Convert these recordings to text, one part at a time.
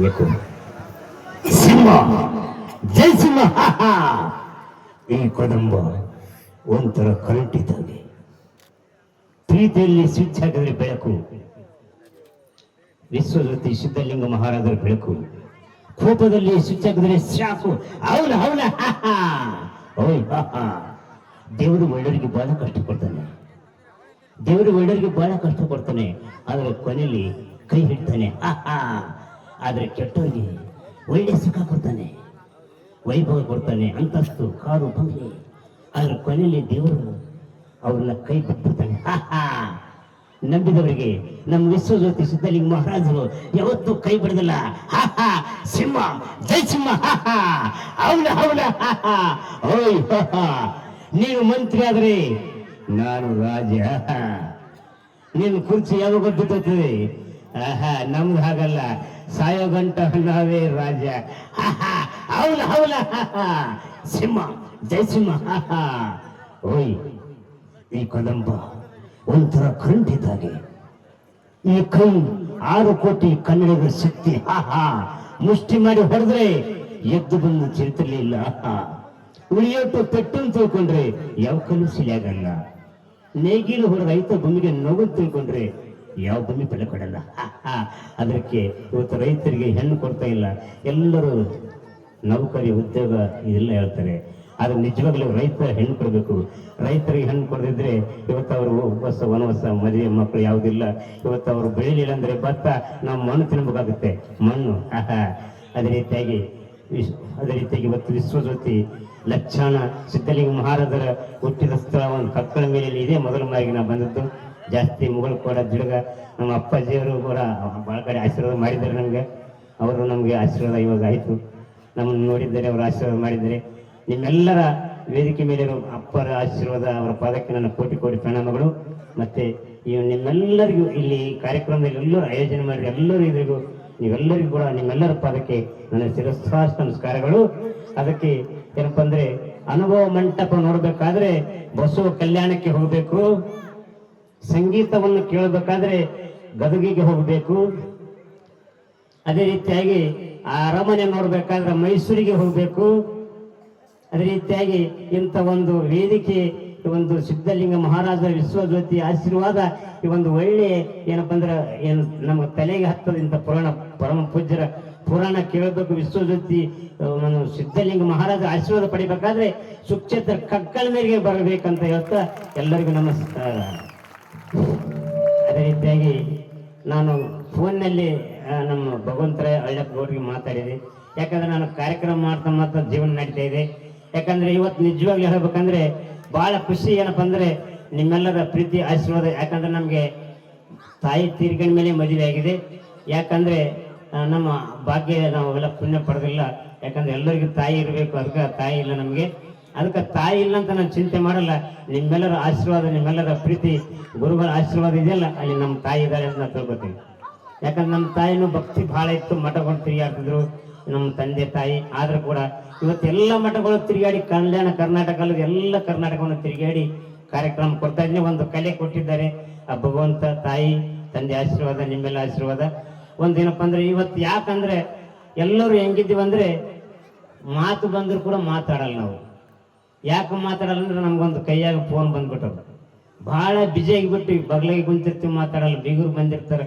ಏಕೋ ಸಿಂಹ, ಜೈ ಸಿಂಹ. ಈ ಕದಂಬ ಒಂಥರ ಕರೆಂಟ್ ಇದ್ದಾಗೆ. ಪ್ರೀತಿಯಲ್ಲಿ ಸ್ವಿಚ್ ಹಾಕಿದ್ರೆ ಬೆಳಕು, ವಿಶ್ವಜ್ಯೋತಿ ಸಿದ್ಧಲಿಂಗ ಮಹಾರಾಜರ ಬೆಳಕು. ಕೋಪದಲ್ಲಿ ಸ್ವಿಚ್ ಹಾಕಿದ್ರೆ ಶಾಕು. ಅವನ ಅವನ ಓಯ್ ದೇವರು ಒಳ್ಳೆಯವರಿಗೆ ಬಹಳ ಕಷ್ಟ ಕೊಡ್ತಾನೆ. ದೇವರು ಒಳ್ಳೆಯವರಿಗೆ ಬಹಳ ಕಷ್ಟ ಕೊಡ್ತಾನೆ, ಆದರೆ ಕೊನೆಯಲ್ಲಿ ಕೈ ಹಿಡ್ತಾನೆ. ಆದರೆ ಕೆಟ್ಟವರಿಗೆ ಒಳ್ಳೆ ಸುಖ ಕೊಡ್ತಾನೆ, ವೈಭವ ಕೊಡ್ತಾನೆ, ಅಂತಸ್ತು, ಕಾರು, ಬಂಗ್ಲೆ. ಆದರೆ ಕೊನೆಯಲ್ಲಿ ದೇವರು ಅವ್ರನ್ನ ಕೈ ಬಿಟ್ಬಿಡ್ತಾನೆ. ನಂಬಿದವರಿಗೆ ನಮ್ಮ ವಿಶ್ವಜ್ಯೋತಿ ಸಿದ್ಧಲಿಂಗ ಮಹಾರಾಜರು ಯಾವತ್ತೂ ಕೈ ಬಿಡದಿಲ್ಲ. ಸಿಂಹ, ಜೈ ಸಿಂಹ. ಅವನ ಅವನ ಓಯ್ ನೀನು ಮಂತ್ರಿ ಆದ್ರೆ ನಾನು ರಾಜ. ನೀನು ಕುರ್ಚಿ ಯಾವಾಗ ಬಿದ್ದೋಗ್ತದೆ? ನಮ್ದು ಹಾಗಲ್ಲ, ಸಾಯೋ ಗಂಟ ನಾವೇ ರಾಜ. ಅವನ ಅವನ ಸಿಂಹ, ಜೈ ಸಿಂಹ. ಓಯ್ ಈ ಕದಂಬ ಒಂಥರ ಕರೆಂಟ್ ಇದ್ದಾಗೆ. ಈ ಕೈ 6 ಕೋಟಿ ಕನ್ನಡಿಗರ ಶಕ್ತಿ. ಮುಷ್ಟಿ ಮಾಡಿ ಹೊಡೆದ್ರೆ ಎದ್ದು ಬಂದು ಚಿಂತಿರ್ಲಿಲ್ಲ. ಉಳಿಯೋಟು ಪೆಟ್ಟು ತಿಳ್ಕೊಂಡ್ರೆ ಯಾವ ಕಲ್ಲು ಸಿಲಿಯಾಗಲ್ಲ. ನೇಗಿಲು ಹೊರ ರೈತ ಭೂಮಿಗೆ ನೋವು ತಿಳ್ಕೊಂಡ್ರೆ ಯಾವ ಭೂಮಿ ಬೆಲೆ ಕೊಡಲ್ಲ. ಅದಕ್ಕೆ ಇವತ್ತು ರೈತರಿಗೆ ಹೆಣ್ಣು ಕೊಡ್ತಾ ಇಲ್ಲ. ಎಲ್ಲರೂ ನೌಕರಿ, ಉದ್ಯೋಗ ಇದೆಲ್ಲ ಹೇಳ್ತಾರೆ. ಆದ್ರೆ ನಿಜವಾಗ್ಲೂ ರೈತ ಹೆಣ್ಣು ಕೊಡಬೇಕು. ರೈತರಿಗೆ ಹೆಣ್ಣು ಕೊಡದಿದ್ರೆ ಇವತ್ತು ಅವರು ಉಪವಾಸ, ವನವಾಸ, ಮದುವೆ, ಮಕ್ಕಳು ಯಾವುದಿಲ್ಲ. ಇವತ್ತು ಅವರು ಬೆಳಿಲಿಲ್ಲ ಅಂದ್ರೆ ಭತ್ತ ನಾವು ಮಣ್ಣು ತಿನ್ಬೇಕಾಗುತ್ತೆ, ಮಣ್ಣು. ಅದೇ ರೀತಿಯಾಗಿ ಇವತ್ತು ವಿಶ್ವಜ್ಯೋತಿ ಲಕ್ಷಾಣ ಸಿದ್ಧಲಿಂಗ ಮಹಾರಾಜರ ಹುಟ್ಟಿದ ಸ್ಥಳ ಒಂದು ಕಕ್ಕಳ ಮೇಲೆ ಇದೆ. ಮೊದಲ ಬಾರಿಗೆ ನಾವು ಬಂದದ್ದು. ಜಾಸ್ತಿ ಮುಗಳು ಕೂಡ ಜಿಡಗ ನಮ್ಮ ಅಪ್ಪಾಜಿಯವರು ಕೂಡ ಭಾಳ ಕಡೆ ಆಶೀರ್ವಾದ ಮಾಡಿದ್ದಾರೆ ನಮಗೆ. ಅವರು ನಮಗೆ ಆಶೀರ್ವಾದ ಇವಾಗ ಆಯಿತು. ನಮ್ಮನ್ನು ನೋಡಿದ್ದಾರೆ, ಅವರು ಆಶೀರ್ವಾದ ಮಾಡಿದ್ದಾರೆ. ನಿಮ್ಮೆಲ್ಲರ ವೇದಿಕೆ ಮೇಲಿರೋ ಅಪ್ಪರ ಆಶೀರ್ವಾದ, ಅವರ ಪಾದಕ್ಕೆ ನನ್ನ ಕೋಟಿ ಕೋಟಿ ಪ್ರಣಾಮಗಳು. ಮತ್ತೆ ಈ ನಿಮ್ಮೆಲ್ಲರಿಗೂ ಇಲ್ಲಿ ಕಾರ್ಯಕ್ರಮದಲ್ಲಿ ಎಲ್ಲರೂ ಆಯೋಜನೆ ಮಾಡಿ ಎಲ್ಲರೂ ಇದ್ರಿಗೂ ನೀವೆಲ್ಲರಿಗೂ ಕೂಡ ನಿಮ್ಮೆಲ್ಲರ ಪಾದಕ್ಕೆ ನನ್ನ ಶಿರಸ್ಸಾಷ್ಟ ನಮಸ್ಕಾರಗಳು. ಅದಕ್ಕೆ ಏನಪ್ಪ ಅಂದ್ರೆ, ಅನುಭವ ಮಂಟಪ ನೋಡ್ಬೇಕಾದ್ರೆ ಬಸವ ಕಲ್ಯಾಣಕ್ಕೆ ಹೋಗ್ಬೇಕು, ಸಂಗೀತವನ್ನು ಕೇಳಬೇಕಾದ್ರೆ ಗದಗಿಗೆ ಹೋಗ್ಬೇಕು, ಅದೇ ರೀತಿಯಾಗಿ ಆ ಅರಮನೆ ನೋಡ್ಬೇಕಾದ್ರೆ ಮೈಸೂರಿಗೆ ಹೋಗ್ಬೇಕು. ಅದೇ ರೀತಿಯಾಗಿ ಇಂಥ ಒಂದು ವೇದಿಕೆ, ಒಂದು ಸಿದ್ಧಲಿಂಗ ಮಹಾರಾಜರ ವಿಶ್ವಜ್ಯೋತಿ ಆಶೀರ್ವಾದ, ಈ ಒಂದು ಒಳ್ಳೆ ಏನಪ್ಪ ಅಂದ್ರೆ ಏನು ನಮ್ಮ ತಲೆಗೆ ಹತ್ತದ ಇಂಥ ಪರಮ ಪೂಜ್ಯರ ಪುರಾಣ ಕೇಳಬೇಕು. ವಿಶ್ವಜ್ಯೋತಿ ಸಿದ್ಧಲಿಂಗ ಮಹಾರಾಜ ಆಶೀರ್ವಾದ ಪಡಿಬೇಕಾದ್ರೆ ಸುಕ್ಷೇತ್ರ ಕಕ್ಕಳ ಮೇರೆಗೆ ಬರಬೇಕಂತ ಹೇಳ್ತಾ ಎಲ್ಲರಿಗೂ ನಮಸ್ಕಾರ. ಅದೇ ರೀತಿಯಾಗಿ ನಾನು ಫೋನ್ನಲ್ಲಿ ನಮ್ಮ ಭಗವಂತರ ಹಳ್ಳಪ್ಪ ಗೌಡ್ರಿಗೆ ಮಾತಾಡಿದೆ. ಯಾಕಂದ್ರೆ ನಾನು ಕಾರ್ಯಕ್ರಮ ಮಾಡ್ತಾ ಜೀವನ ನಡೀತಾ ಇದೆ. ಯಾಕಂದ್ರೆ ಇವತ್ತು ನಿಜವಾಗ್ಲೂ ಹೇಳ್ಬೇಕಂದ್ರೆ ಬಹಳ ಖುಷಿ. ಏನಪ್ಪ ಅಂದ್ರೆ ನಿಮ್ಮೆಲ್ಲರ ಪ್ರೀತಿ ಆಶೀರ್ವಾದ. ಯಾಕಂದ್ರೆ ನಮಗೆ ತಾಯಿ ತೀರ್ಗಣ ಮೇಲೆ ಮದುವೆ ಆಗಿದೆ. ಯಾಕಂದ್ರೆ ನಮ್ಮ ಭಾಗ್ಯ ನಾವೆಲ್ಲ ಪುಣ್ಯ ಪಡೆದಿಲ್ಲ. ಯಾಕಂದ್ರೆ ಎಲ್ಲರಿಗೂ ತಾಯಿ ಇರಬೇಕು, ಅದಕ್ಕೆ ತಾಯಿ ಇಲ್ಲ ನಮಗೆ. ಅದಕ್ಕೆ ತಾಯಿ ಇಲ್ಲ ಅಂತ ನಾನು ಚಿಂತೆ ಮಾಡಲ್ಲ. ನಿಮ್ಮೆಲ್ಲರ ಆಶೀರ್ವಾದ, ನಿಮ್ಮೆಲ್ಲರ ಪ್ರೀತಿ, ಗುರುಗಳ ಆಶೀರ್ವಾದ ಇದೆಯಲ್ಲ, ಅಲ್ಲಿ ನಮ್ಮ ತಾಯಿ ಇದ್ದಾರೆ ಅಂತ ನಾನು ತಿಳ್ಕೊತೀನಿ. ಯಾಕಂದ್ರೆ ನಮ್ಮ ತಾಯಿನೂ ಭಕ್ತಿ ಬಹಳ ಇತ್ತು. ಮಠಗಳು ತಿರುಗಾಡ್ತಿದ್ರು ನಮ್ಮ ತಂದೆ ತಾಯಿ. ಆದ್ರೂ ಕೂಡ ಇವತ್ತೆಲ್ಲ ಮಠಗಳು ತಿರುಗಾಡಿ ಕಲ್ಯಾಣ ಕರ್ನಾಟಕದಲ್ಲಿ ಎಲ್ಲ ಕರ್ನಾಟಕವನ್ನು ತಿರುಗಾಡಿ ಕಾರ್ಯಕ್ರಮ ಕೊಡ್ತಾ ಇದ್ದೀನಿ. ಒಂದು ಕಲೆ ಕೊಟ್ಟಿದ್ದಾರೆ ಆ ಭಗವಂತ, ತಾಯಿ, ತಂದೆ ಆಶೀರ್ವಾದ, ನಿಮ್ಮೆಲ್ಲ ಆಶೀರ್ವಾದ. ಒಂದೇನಪ್ಪ ಅಂದ್ರೆ ಇವತ್ತು ಯಾಕಂದ್ರೆ ಎಲ್ಲರೂ ಹೆಂಗಿದ್ದೀವಂದ್ರೆ ಮಾತು ಬಂದ್ರು ಕೂಡ ಮಾತಾಡಲ್ಲ ನಾವು. ಯಾಕೆ ಮಾತಾಡಲ್ಲ ಅಂದ್ರೆ ನಮ್ಗೊಂದು ಕೈಯಾಗ ಫೋನ್ ಬಂದ್ಬಿಟ್ಟದು. ಬಹಳ ಬಿಜಿ ಆಗಿಬಿಟ್ಟು ಬಗ್ಲಾಗಿ ಕುಂತಿರ್ತೀವಿ, ಮಾತಾಡಲ್ಲ. ಬೀಗರು ಬಂದಿರ್ತಾರೆ,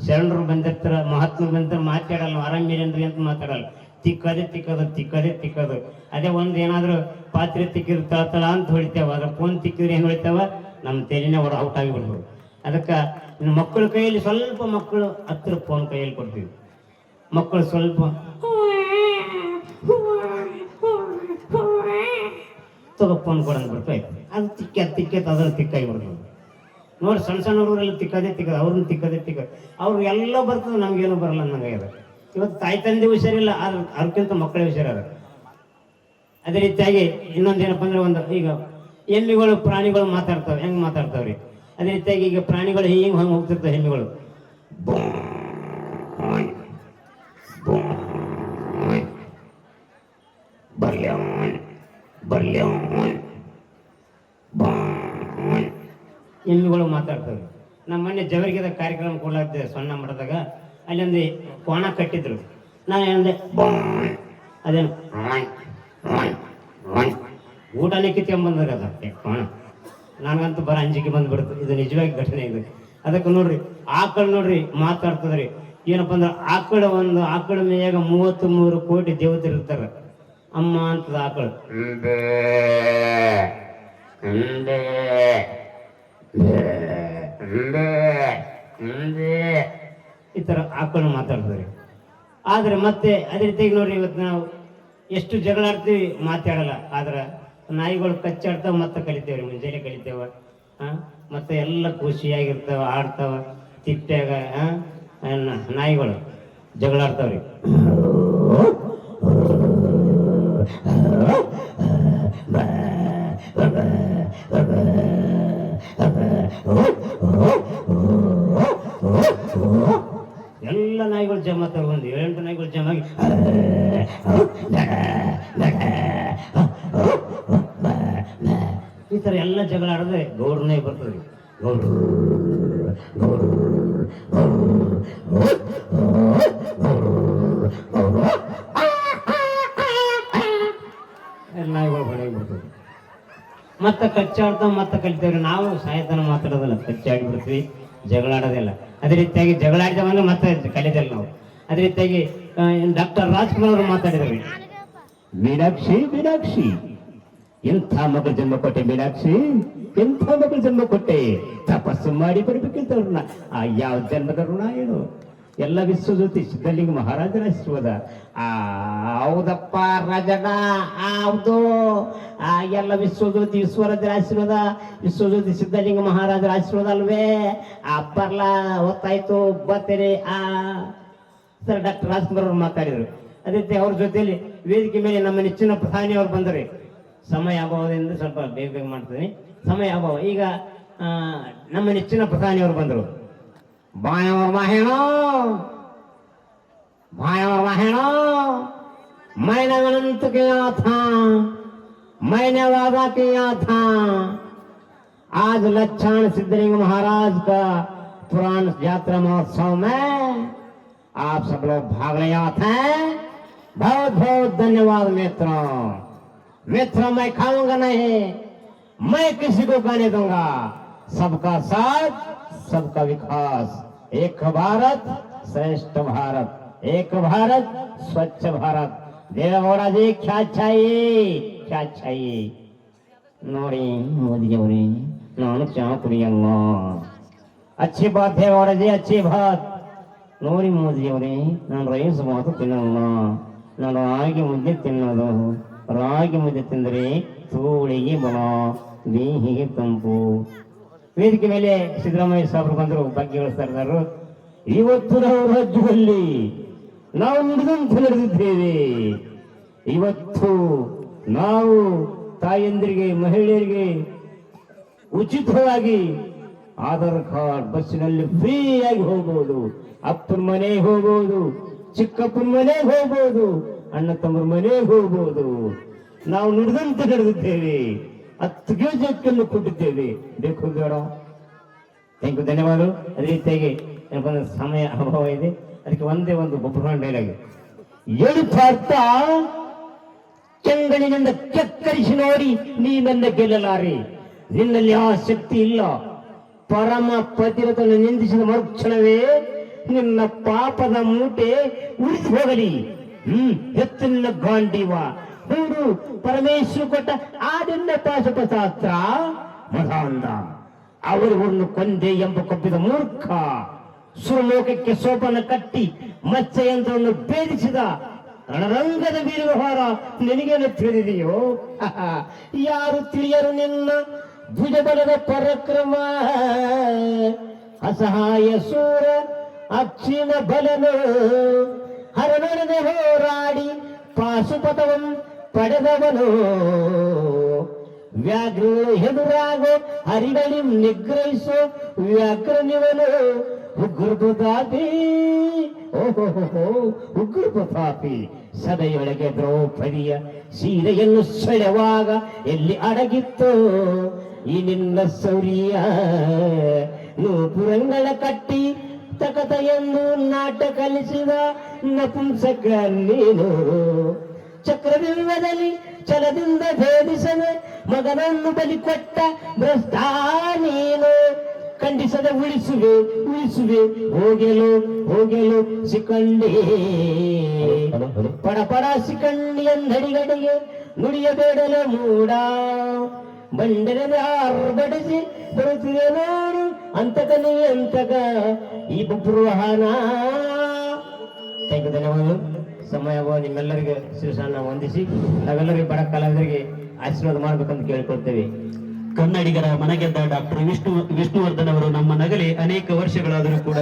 ಶರಣರು ಬಂದಿರ್ತಾರ, ಮಹಾತ್ಮರು ಬಂದಿರ್ತಾರೆ, ಮಾತಾಡಲ್ಲ. ಆರಾಮೇನೇನ್ರಿ ಅಂತ ಮಾತಾಡಲ್ಲ. ತಿಕ್ಕೋದು. ಅದೇ ಒಂದು ಏನಾದ್ರು ಪಾತ್ರೆ ತಿಕ್ಕಿದ್ರು ತಳ ಅಂತ ಹೊಡಿತೇವ. ಅದ್ರ ಫೋನ್ ತಿಕ್ಕಿದ್ರೆ ಏನು ಹೊಡಿತಾವ, ನಮ್ಮ ತಲೆನೇ ಔಟ್ ಆಗಿಬಿಡ್ಬೋದು. ಅದಕ್ಕೆ ಮಕ್ಕಳ ಕೈಯಲ್ಲಿ ಸ್ವಲ್ಪ, ಮಕ್ಕಳು ಹತ್ತಿರ ಫೋನ್ ಕೈಯಲ್ಲಿ ಕೊಡ್ತೀವಿ. ಮಕ್ಕಳು ಸ್ವಲ್ಪ ತಗೋ ಫೋನ್ ಕೊಡಂತ ಬರ್ತಾಯ್ತು. ಅದು ತಿಕ್ಕೇತ್ ಅದನ್ನು ತಿಕ್ಕಾಗಿ ಬಿಡ್ಬೋದು ನೋಡಿ. ಸಣ್ಣ ಹುಡುಗರೆಲ್ಲ ತಿಕ್ಕೋದೇ ಅವ್ರನ್ನ ತಿಕ್ಕೋದೇ ಅವ್ರು ಎಲ್ಲ ಬರ್ತದೆ, ನಮ್ಗೇನು ಬರಲ್ಲ ಅನ್ನಂಗೆ ಅದ. ಇವತ್ತು ತಾಯಿ ತಂದೆ ಹುಷಾರಿಲ್ಲ, ಅವ್ರಕ್ಕಿಂತ ಮಕ್ಕಳೇ ಹುಷಾರ. ಅದೇ ರೀತಿಯಾಗಿ ಇನ್ನೊಂದೇನಪ್ಪ ಅಂದ್ರೆ, ಒಂದು ಈಗ ಎಮ್ಮೆಗಳು, ಪ್ರಾಣಿಗಳು ಮಾತಾಡ್ತಾವೆ. ಹೆಂಗೆ ಮಾತಾಡ್ತಾವ್ರಿ? ಅದೇ ರೀತಿಯಾಗಿ ಈಗ ಪ್ರಾಣಿಗಳು ಹಂಗೆ ಹೋಗ್ತಿರ್ತವೆ. ಎಮ್ಮೆಗಳು ಎಮ್ಮೆಗಳು ಮಾತಾಡ್ತವೆ. ನಮ್ಮ ಮೊನ್ನೆ ಜವರಿಗೆದ ಕಾರ್ಯಕ್ರಮ ಕೊಡ್ಲಾಗ್ತದೆ ಸಣ್ಣ ಮಠದಾಗ. ಅಲ್ಲೊಂದು ಕೋಣ ಕಟ್ಟಿದ್ರು. ನಾನು ಏನಂದೆ ಅದೇನು ಊಟನೇ ಕಿತ್ಕೊಂಡ್ಬಂದ್ರೆ ಅದಕ್ಕೆ ಕೋಣ. ನನಗಂತೂ ಬರ ಅಂಜಿಕೆ ಬಂದ್ಬಿಡ್ತು. ಇದು ನಿಜವಾಗಿ ಘಟನೆ ಇದು. ಅದಕ್ಕೆ ನೋಡ್ರಿ ಆಕಳು ನೋಡ್ರಿ ಮಾತಾಡ್ತದ್ರಿ. ಏನಪ್ಪ ಅಂದ್ರೆ ಆಕಳ ಮೇಯಾಗ 33 ಕೋಟಿ ದೇವತೆರು ಇರ್ತಾರೆ. ಅಮ್ಮ ಅಂತದ ಆಕಳು ಈ ಥರ ಆಕಳು ಮಾತಾಡ್ತಾರೆ. ಆದರೆ ಮತ್ತೆ ಅದೇ ರೀತಿಯಾಗಿ ನೋಡ್ರಿ ಇವತ್ತು ನಾವು ಎಷ್ಟು ಜಗಳ ಆಡ್ತೀವಿ ಮಾತಾಡಲ್ಲ. ಆದ್ರೆ ನಾಯಿಗಳು ಕಚ್ಚಾಡ್ತಾವ ಮತ್ತೆ ಕಲಿತೇವ್ರಿ, ಮುಂಜಾನೆ ಕಲಿತೇವ. ಮತ್ತೆ ಎಲ್ಲ ಖುಷಿಯಾಗಿರ್ತಾವ, ಆಡ್ತಾವ ತಿಟ್ಟಾಗ. ನಾಯಿಗಳು ಜಗಳ ಆಡ್ತಾವ್ರಿ. ಎಲ್ಲ ನಾಯಿಗಳು ಜಮ ತಗೊಂಡು 7-8 ನಾಯಿಗಳು ಜಮಾಗಿ ಈ ಥರ ಎಲ್ಲ ಜಗಳ ಆಡಿದ್ರೆ ಗೌಡ್ರನೇ ಬರ್ತದೆ. ಗೌಡ್ರು ನಾಯಿಗಳು ಹೊರಗೆ ಬರ್ತದೆ. ಮತ್ತೆ ಕಚ್ಚಾಡ್ತಾವ ಮತ್ತೆ ಕಲಿತೇವ್ರಿ. ನಾವು ಸಾಯತನ ಮಾತಾಡೋದಲ್ಲ, ಕಚ್ಚಾಡಿ ಬಿಡ್ತೀವಿ, ಜಗಳ ಆಡೋದಿಲ್ಲ. ಅದೇ ರೀತಿಯಾಗಿ ಜಗಳ ಆಡಿದವಂದ್ರೆ ಮತ್ತೆ ಕಲಿತೇವೆ ನಾವು. ಅದೇ ರೀತಿಯಾಗಿ ಡಾಕ್ಟರ್ ರಾಜ್ಕುಮಾರ್ ಅವರು ಮಾತಾಡಿದ್ರಿ. ಮೀನಾಕ್ಷಿ ಮೀನಾಕ್ಷಿ ಎಂಥ ಮಗಳ ಜನ್ಮ ಕೊಟ್ಟೆ ಮೀನಾಕ್ಷಿ, ಎಂಥ ಮಗಳ ಜನ್ಮ ಕೊಟ್ಟೆ. ತಪಸ್ಸು ಮಾಡಿ ಬರ್ಬೇಕಿದ್ದವ್ರನ್ನ. ಆ ಯಾವ ಜನ್ಮದ ಋಣ ಏನು? ಎಲ್ಲ ವಿಶ್ವಜ್ಯೋತಿ ಸಿದ್ಧಲಿಂಗ ಮಹಾರಾಜರ ಆಶೀರ್ವಾದ. ಹೌದಪ್ಪ ರಾಜಣ್ಣ, ಹೌದು. ಎಲ್ಲ ವಿಶ್ವಜ್ಯೋತಿ ವಿಶ್ವರಾಜರ ಆಶೀರ್ವಾದ, ವಿಶ್ವಜ್ಯೋತಿ ಸಿದ್ಧಲಿಂಗ ಮಹಾರಾಜರ ಆಶೀರ್ವಾದ ಅಲ್ವೇ? ಬರ್ಲ ಹೊತ್ತಾಯ್ತು ಬರ್ತೇನೆ. ಸರ್ ಡಾಕ್ಟರ್ ರಾಜ್ಕುಮಾರ್ ಅವರು ಮಾತಾಡಿದ್ರು. ಅದೇ ಅವ್ರ ಜೊತೆಯಲ್ಲಿ ವೇದಿಕೆ ಮೇಲೆ ನಮ್ಮ ನೆಚ್ಚಿನ ಪ್ರಧಾನಿ ಅವರು ಬಂದರೆ, ಸಮಯ ಅಭಾವದಿಂದ ಸ್ವಲ್ಪ ಬೇಗ ಬೇಗ ಮಾಡ್ತೀನಿ, ಸಮಯ ಅಭಾವ. ಈಗ ನಮ್ಮ ನೆಚ್ಚಿನ ಪ್ರಧಾನಿ ಅವರು ಬಂದರು. बाया बहनों मैंने अनंत किया था, मैंने वादा किया था। आज लक्षण सिद्धलिंग महाराज का पुराण यात्रा महोत्सव में आप सब लोग भाग ले आते हैं। बहुत बहुत धन्यवाद मित्रों। मित्रों मैं खाऊंगा नहीं, मैं किसी को गाने दूंगा। सबका साथ सबका विकास, एक भारत श्रेष्ठ भारत, एक भारत स्वच्छ भारत। देवेगौड़ा जी क्या चाहिए, क्या चाहिए? नोड़ी मोदी जी ನಾನು ಚಾ ಕುಡಿಯಲ್ಲ. अच्छी बात है गौड़ा जी, अच्छी बात. ನೋಡಿ ಮೋದಿ ಅವರೇ, ನಾನು ರೈಸ್ ಮಾತು ತಿನ್ನಲ್ಲ, ನಾನು ರಾಗಿ ಮುದ್ದೆ ತಿನ್ನೋದು. ರಾಗಿ ಮುದ್ದೆ ತಿಂದರೆ ತೋಳಿಗೆ ಬಲ, ದೇಹಿಗೆ ತಂಪು. ವೇದಿಕೆ ಮೇಲೆ ಸಿದ್ದರಾಮಯ್ಯ ಸಾಹೇಬರು ಬಂದರು, ಬಗ್ಗೆ ಹೇಳಿಸ್ತಾ ಇದ್ದಾರೆ. ಇವತ್ತು ನಾವು ರಾಜ್ಯದಲ್ಲಿ ನಾವು ನುಡಿದಂತೆ ನಡೆದಿದ್ದೇವೆ. ಇವತ್ತು ನಾವು ತಾಯಂದಿರಿಗೆ, ಮಹಿಳೆಯರಿಗೆ ಉಚಿತವಾಗಿ ಆಧಾರ್ ಕಾರ್ಡ್, ಬಸ್ಸಿನಲ್ಲಿ ಫ್ರೀಯಾಗಿ ಹೋಗಬಹುದು. ಅಪ್ಪನ ಮನೆಗೆ ಹೋಗಬಹುದು, ಚಿಕ್ಕಪ್ಪನ ಮನೆಗೆ ಹೋಗಬಹುದು, ಅಣ್ಣ ತಮ್ಮರ ಮನೆಗೆ ಹೋಗಬಹುದು. ನಾವು ನುಡಿದಂತೆ ನಡೆದಿದ್ದೇವೆ. 10 ಕೆಜಿಯನ್ನು ಕೊಟ್ಟಿದ್ದೇವೆ. ಬೇಕು ಬೇಡ? ಥ್ಯಾಂಕ್ ಯು, ಧನ್ಯವಾದಗಳು. ಅದೇ ರೀತಿಯಾಗಿ ಸಮಯ ಅಭಾವ ಇದೆ, ಅದಕ್ಕೆ ಒಂದೇ ಒಂದು ಬೊಬ್ಬರ ಡೈಲಾಗ್. ಎಳುತ್ತಾರ್ಥ ಚೆಂಗಣಿನಿಂದ ಕೆಕ್ಕರಿಸಿ ನೋಡಿ ನೀ ನನ್ನ ಗೆಲ್ಲಲಾರೆ. ನಿನ್ನಲ್ಲಿ ಆ ಶಕ್ತಿ ಇಲ್ಲ. ಪರಮ ಪತಿರತನ್ನು ನಿಂದಿಸಿದ ಮರುಕ್ಷಣವೇ ನಿನ್ನ ಪಾಪದ ಮೂಟೆ ಉಳಿದು ಹೋಗಲಿ. ಎತ್ತು ನಿನ್ನ ಗಾಂಡೀವ ಹೂಡು ಪರಮೇಶ್ವರ ಕೊಟ್ಟ ಆದಿನ್ನ ಪಾಶುಪಶಾಸ್ತ್ರ ಮಧಾಂಧ. ಅವರುಗಳನ್ನು ಕೊಂದೆ ಎಂಬ ಕೊಬ್ಬಿದ ಮೂರ್ಖ. ಸುರಲೋಕಕ್ಕೆ ಸೋಪನ ಕಟ್ಟಿ ಮತ್ಸ್ಯಯಂತ್ರವನ್ನು ಭೇದಿಸಿದ ರಣರಂಗದ ವೀರ ವ್ಯವಹಾರ ನಿನಗೇನು ತಿಳಿದಿದೆಯೋ? ಯಾರು ತಿಳಿಯರು ನಿನ್ನ ಭುಜಬಲದ ಪರಾಕ್ರಮ. ಅಸಹಾಯ ಸೂರ ಅಕ್ಷಿಣ ಬಲನು ಹರನೊಡನೆ ಹೋರಾಡಿ ಪಾಶುಪತವಂ ಪಡೆದವನು. ವ್ಯಾಘ್ರ ಎದುರಾಗೋ ಹರಿಗಳಿ ನಿಗ್ರಹಿಸೋ ವ್ಯಾಘ್ರನಿವನು. ಉಗ್ರ ಪ್ರತಾಪಿ, ಓಹೋ ಉಗ್ರ ಪ್ರತಾಪಿ. ಸಭೆಯೊಳಗೆ ದ್ರೌಪದಿಯ ಸೀರೆಯನ್ನು ಸೆಳೆವಾಗ ಎಲ್ಲಿ ಅಡಗಿತ್ತು ಈ ನಿನ್ನ ಸೌರ್ಯ? ನೂಪುರಂಗಳ ಕಟ್ಟಿ ತಕತ ಎಂದು ನಾಟ ಕಲಿಸಿದ ನಪುಂಸಕ ನೀನು. ಚಕ್ರವ್ಯೂಹದಲ್ಲಿ ಛಲದಿಂದ ಭೇದಿಸದೆ ಮಗನನ್ನು ಬಲಿ ಕೊಟ್ಟ ಭ್ರಷ್ಟ ನೀನು. ಖಂಡಿಸದೆ ಉಳಿಸುವೆ ಉಳಿಸುವೆ ಹೋಗೆಲು ಹೋಗೆಲು ಸಿಕ್ಕಂಡಿ. ಪಡ ಪಡ ಸಿಕ್ಕಂಡಿ ಎಂದಡಿಗಡಿಗೆ ನುಡಿಯಬೇಡಲು ಮೂಡ. ಬಂಡೆನ ಆರ್ಭಟಿಸಿ ಬರುತ್ತಿದೆ ನೋಡು ಅಂತಕನಿ ಅಂತಕ ಈ ಬುಬ್ರುವಾಹನ. ಧನ್ಯವಾದಗಳು. ಸಮಯ ನಿಮ್ಮೆಲ್ಲರಿಗೆ ಶಿವಶಾನ ವಂದಿಸಿ ನಾವೆಲ್ಲರಿಗೆ ಬಡ ಕಲಾವಿದರಿಗೆ ಆಶೀರ್ವಾದ ಮಾಡ್ಬೇಕಂತ ಕೇಳಿಕೊಳ್ತೇವೆ. ಕನ್ನಡಿಗರ ಮನಗೆದ್ದ ಡಾಕ್ಟರ್ ವಿಷ್ಣುವರ್ಧನ್ ಅವರು ನಮ್ಮ ನಗಲಿ ಅನೇಕ ವರ್ಷಗಳಾದರೂ ಕೂಡ